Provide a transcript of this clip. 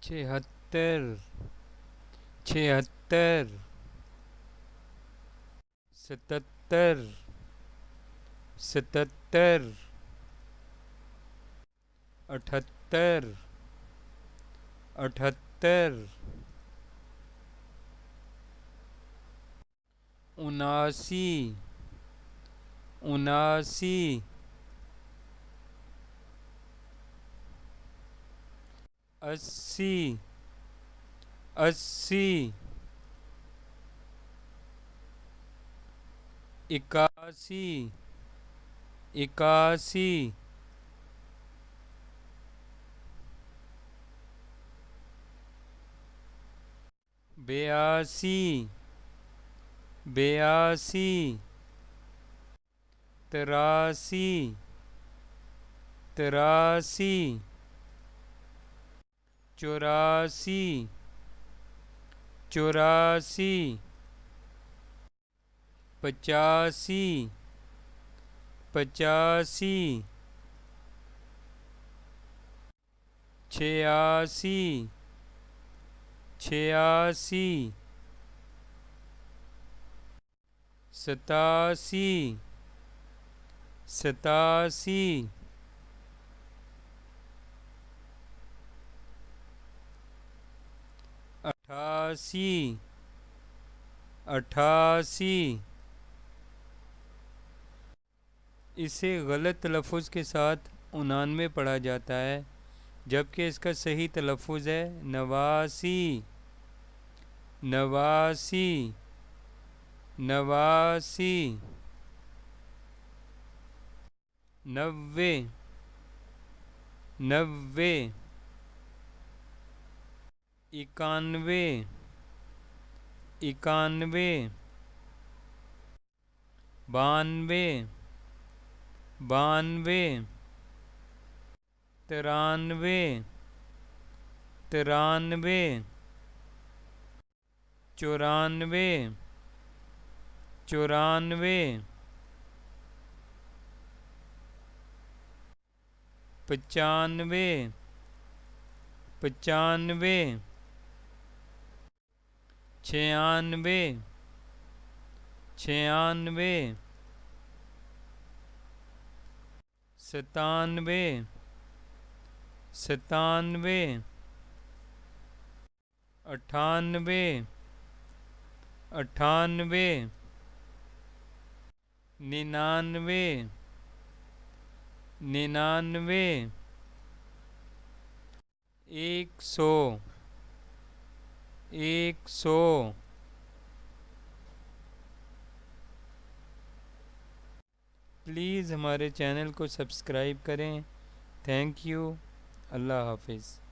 छिहत्तर, छिहत्तर, सतहत्तर, सतहत्तर, अठहत्तर, अठहत्तर, उनासी, उनासी, अस्सी, अस्सी, इक्यासी, इक्यासी, बयासी, बयासी, तिरासी, तिरासी, चौरासी, चौरासी, पचासी, पचासी, छियासी, छियासी, सतासी, सतासी, अठासी, अठासी। इसे गलत तलफ़ुज़ के साथ 99 पढ़ा जाता है, जबकि इसका सही तलफ़ुज़ है नवासी, नवासी, नवासी, नब्बे, नब्बे, इक्यानवे, इक्यानवे, बानवे, बानवे, तिरानवे, तिरानवे, चौरानवे, चौरानवे, पचानवे, पचानवे, छियानवे, छियानवे, सतानवे, सतानवे, अठानवे, अठानवे, निन्यानवे, निन्यानवे, 100, 100। प्लीज़ हमारे चैनल को सब्सक्राइब करें। Thank you. अल्लाह हाफिज़।